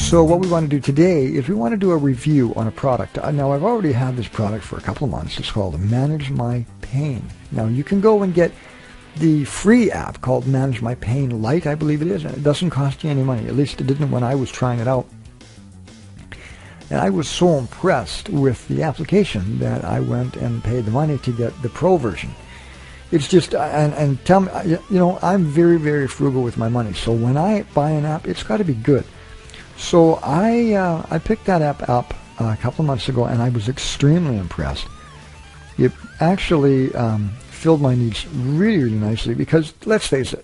So what we want to do today is we want to do a review on a product. Now, I've already had this product for a couple of months. It's called Manage My Pain. Now, you can go and get the free app called Manage My Pain Lite, I believe it is, and it doesn't cost you any money. At least it didn't when I was trying it out. And I was so impressed with the application that I went and paid the money to get the pro version. It's just, and tell me, you know, I'm very, very frugal with my money. So when I buy an app, it's got to be good. So I picked that app up a couple of months ago, and I was extremely impressed. It actually filled my needs really, really nicely because, let's face it,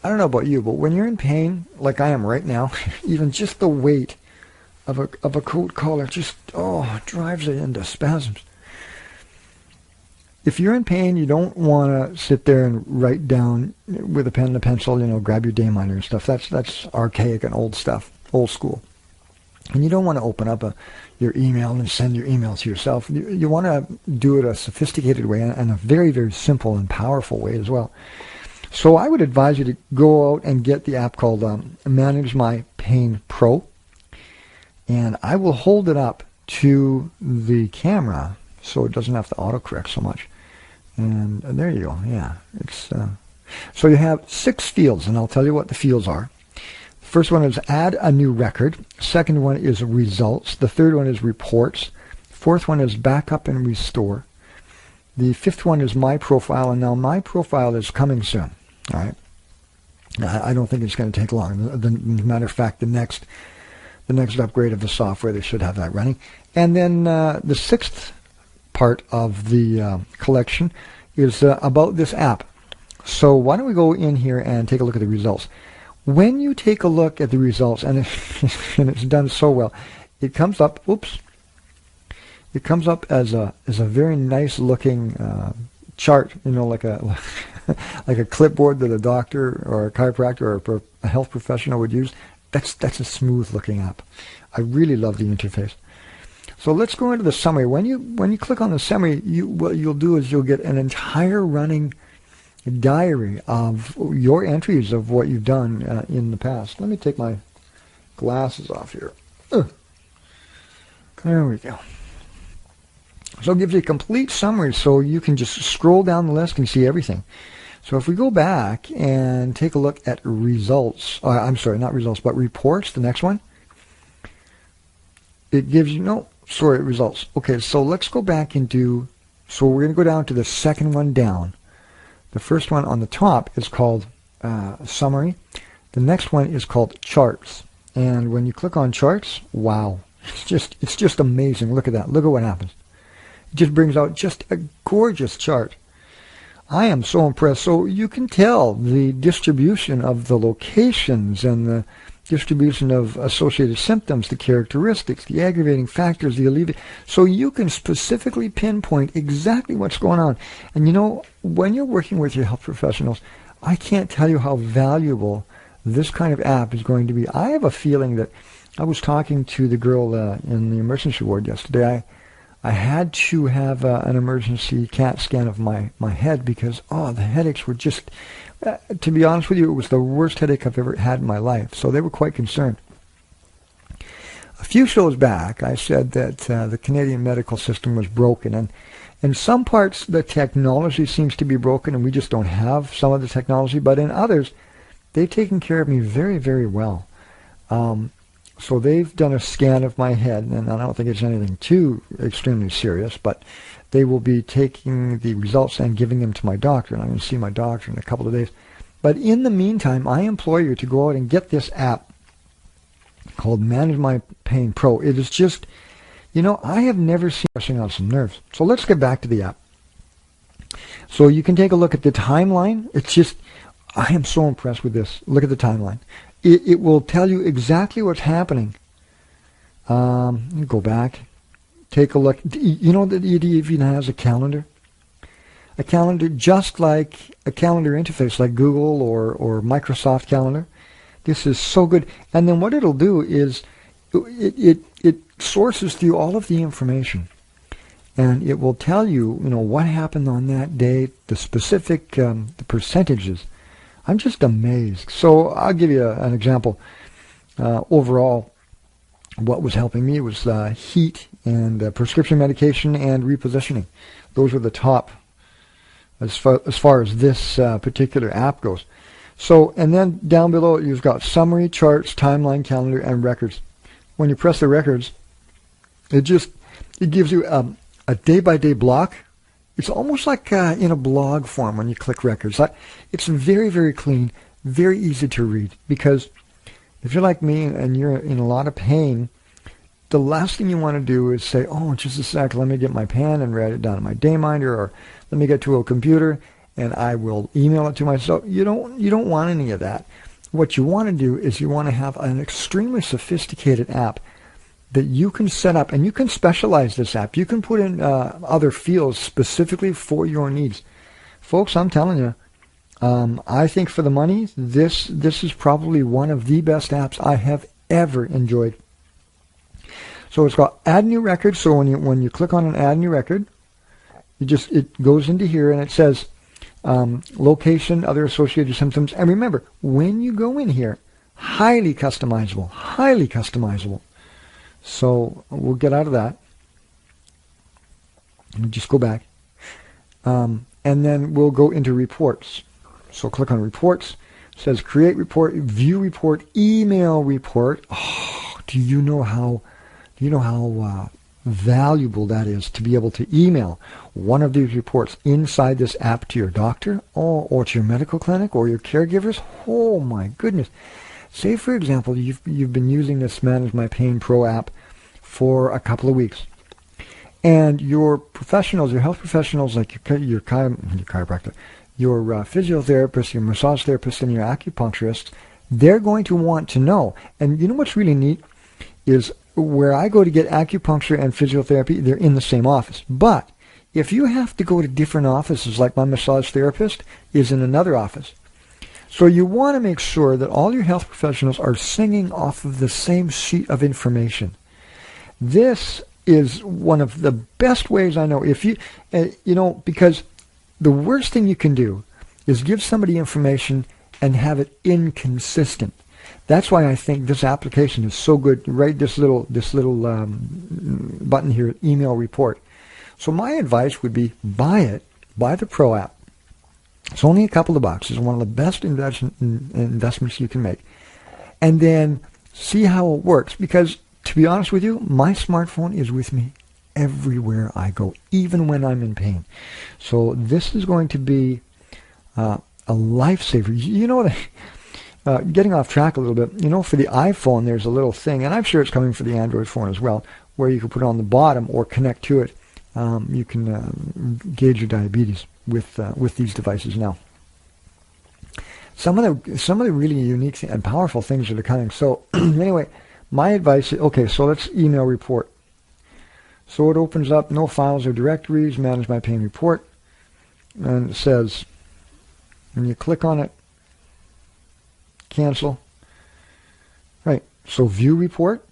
I don't know about you, but when you're in pain, like I am right now, even just the weight of a coat collar just, drives it into spasms. If you're in pain, you don't want to sit there and write down with a pen and a pencil, you know, grab your day miner and stuff. That's archaic and old stuff, old school. And you don't want to open up your email and send your email to yourself. You want to do it a sophisticated way and a very, very simple and powerful way as well. So I would advise you to go out and get the app called Manage My Pain Pro. And I will hold it up to the camera so it doesn't have to autocorrect so much. And there you go. Yeah, it's so you have 6 fields, and I'll tell you what the fields are. First one is add a new record. Second one is results. The third one is reports. Fourth one is backup and restore. The fifth one is my profile, and now my profile is coming soon. All right. I don't think it's going to take long. As a matter of fact, the next upgrade of the software, they should have that running. And then the sixth part of the collection is about this app. So why don't we go in here and take a look at the results. When you take a look at the results, and it's done so well, it comes up, it comes up as a very nice looking chart, you know, like a like a clipboard that a doctor or a chiropractor or a health professional would use. That's a smooth looking app. I really love the interface. So let's go into the summary. When you click on the summary, what you'll do is you'll get an entire running diary of your entries of what you've done in the past. Let me take my glasses off here. There we go. So it gives you a complete summary, so you can just scroll down the list and see everything. So if we go back and take a look at results, I'm sorry, not results, but reports, the next one, it gives you, results. Okay, so let's go back and so we're going to go down to the second one down. The first one on the top is called summary. The next one is called charts. And when you click on charts, wow, it's just amazing. Look at that. Look at what happens. It just brings out just a gorgeous chart. I am so impressed. So you can tell the distribution of the locations and the distribution of associated symptoms, the characteristics, the aggravating factors, the alleviating. So you can specifically pinpoint exactly what's going on. And you know, when you're working with your health professionals, I can't tell you how valuable this kind of app is going to be. I have a feeling that I was talking to the girl in the emergency ward yesterday. I had to have an emergency CAT scan of my head because, the headaches were just, to be honest with you, it was the worst headache I've ever had in my life. So they were quite concerned. A few shows back, I said that the Canadian medical system was broken. And in some parts, the technology seems to be broken, and we just don't have some of the technology. But in others, they've taken care of me very, very well. So they've done a scan of my head, and I don't think it's anything too extremely serious, but they will be taking the results and giving them to my doctor, and I'm going to see my doctor in a couple of days. But in the meantime, I implore you to go out and get this app called Manage My Pain Pro. It is just, I have never seen rushing on some nerves. So let's get back to the app. So you can take a look at the timeline. It's just, I am so impressed with this. Look at the timeline. It will tell you exactly what's happening. Go back, take a look. You know that it even has a calendar? A calendar just like a calendar interface like Google or Microsoft Calendar. This is so good. And then what it'll do is it sources through all of the information. And it will tell you, what happened on that day, the specific, the percentages. I'm just amazed. So I'll give you an example. Overall, what was helping me was heat and prescription medication and repositioning. Those were the top as far as this particular app goes. So, and then down below you've got summary, charts, timeline, calendar, and records. When you press the records, it gives you a day-by-day block. It's almost like in a blog form when you click records. It's very, very clean, very easy to read, because if you're like me and you're in a lot of pain, the last thing you want to do is say, oh, just a sec, let me get my pen and write it down in my dayminder, or let me get to a computer and I will email it to myself. You don't want any of that. What you want to do is you want to have an extremely sophisticated app that you can set up, and you can specialize this app. You can put in other fields specifically for your needs. Folks, I'm telling you, I think for the money, this is probably one of the best apps I have ever enjoyed. So it's got add new record. So when you click on an add new record, it goes into here and it says location, other associated symptoms. And remember, when you go in here, highly customizable, highly customizable. So we'll get out of that. And just go back. And then we'll go into reports. So click on reports. It says create report, view report, email report. Oh, do you know how valuable that is to be able to email one of these reports inside this app to your doctor or to your medical clinic or your caregivers? Oh my goodness. Say, for example, you've been using this Manage My Pain Pro app for a couple of weeks, and your professionals, your health professionals, like your chiropractor, your physiotherapist, your massage therapist, and your acupuncturist, they're going to want to know. And you know what's really neat is where I go to get acupuncture and physiotherapy, they're in the same office. But if you have to go to different offices, like my massage therapist is in another office, so you want to make sure that all your health professionals are singing off of the same sheet of information. This is one of the best ways I know. If you, because the worst thing you can do is give somebody information and have it inconsistent. That's why I think this application is so good. Right, this little button here, email report. So my advice would be buy the Pro app. It's only a couple of bucks. It's one of the best investments you can make. And then see how it works. Because, to be honest with you, my smartphone is with me everywhere I go, even when I'm in pain. So this is going to be a lifesaver. You know, getting off track a little bit, for the iPhone, there's a little thing, and I'm sure it's coming for the Android phone as well, where you can put it on the bottom or connect to it. You can gauge your diabetes with these devices now. Some of the really unique and powerful things that are coming. So anyway, my advice is, okay, so let's email report. So it opens up no files or directories, manage my pain report, and it says, when you click on it, cancel. Right. So view report.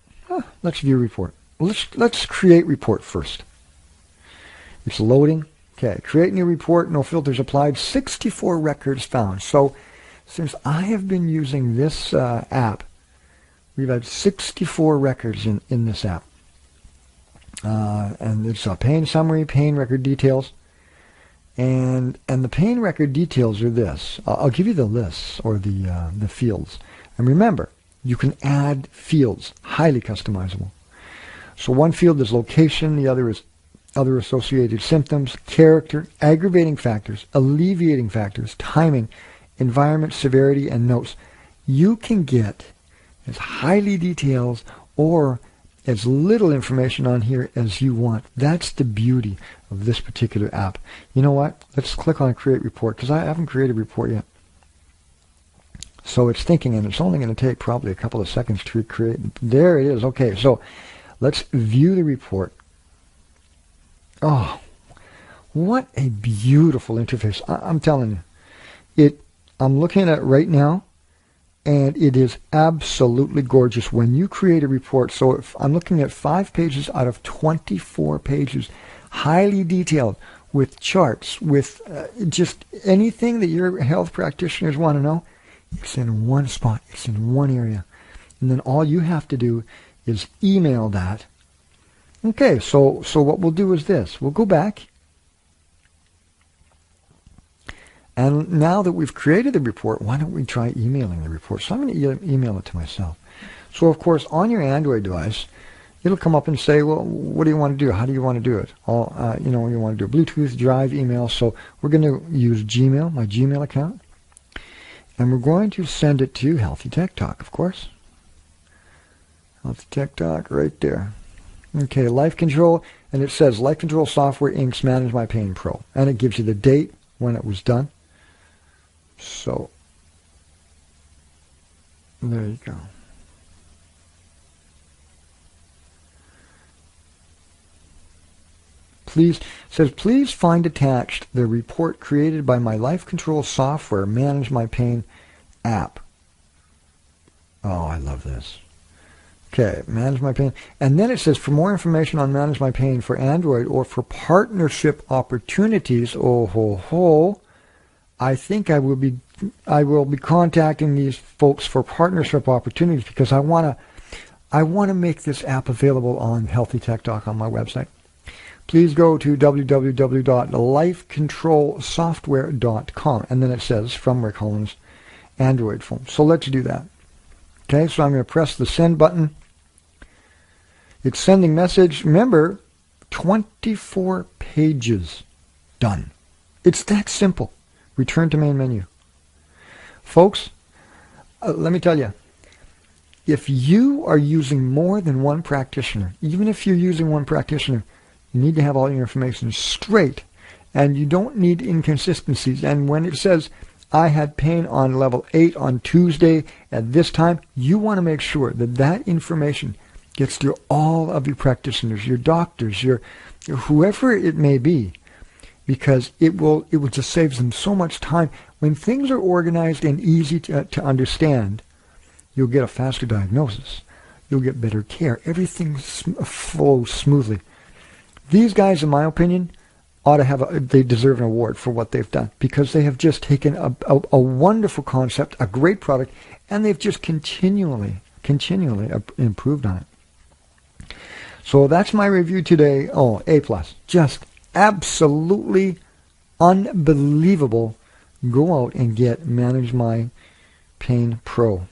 Let's view report. Let's create report first. It's loading. Okay, create new report, no filters applied, 64 records found. So since I have been using this app, we've had 64 records in this app. And it's a pain summary, pain record details. And the pain record details are this. I'll give you the lists or the fields. And remember, you can add fields, highly customizable. So one field is location, the other is other associated symptoms, character, aggravating factors, alleviating factors, timing, environment, severity, and notes. You can get as highly detailed or as little information on here as you want. That's the beauty of this particular app. You know what? Let's click on Create Report, because I haven't created a report yet. So it's thinking, and it's only going to take probably a couple of seconds to create. There it is. Okay, so let's view the report. Oh, what a beautiful interface. I'm telling you. I'm looking at it right now, and it is absolutely gorgeous when you create a report. So if I'm looking at 5 pages out of 24 pages, highly detailed, with charts, with just anything that your health practitioners want to know. It's in one spot. It's in one area. and then all you have to do is email that. Okay, so what we'll do is this. We'll go back, and now that we've created the report, why don't we try emailing the report? So I'm going to email it to myself. So of course, on your Android device, it'll come up and say, well, what do you want to do? How do you want to do it? You want to do a Bluetooth, Drive, email. So we're going to use Gmail, my Gmail account. And we're going to send it to Healthy Tech Talk, of course. Healthy Tech Talk right there. Okay, Life Control. And it says Life Control Software Inc.'s Manage My Pain Pro. And it gives you the date when it was done. So, there you go. Please find attached the report created by my Life Control Software Manage My Pain app. Oh, I love this. Okay, Manage My Pain. And then it says, for more information on Manage My Pain for Android or for partnership opportunities, I think I will be contacting these folks for partnership opportunities because I want to make this app available on Healthy Tech Talk on my website. Please go to www.lifecontrolsoftware.com, and then it says from Rick Holland's Android phone. So let's do that. Okay, so I'm going to press the send button. It's sending message. Remember, 24 pages done. It's that simple. Return to main menu. Folks, let me tell you, if you are using more than one practitioner, even if you're using one practitioner, you need to have all your information straight, and you don't need inconsistencies. And when it says, I had pain on level 8 on Tuesday at this time, you want to make sure that that information gets to all of your practitioners, your doctors, your whoever it may be, because it will just save them so much time. When things are organized and easy to understand, you'll get a faster diagnosis. You'll get better care. Everything flows smoothly. These guys, in my opinion, ought to they deserve an award for what they've done, because they have just taken a wonderful concept, a great product, and they've just continually improved on it. So that's my review today. Oh, A+. Just absolutely unbelievable. Go out and get Manage My Pain Pro.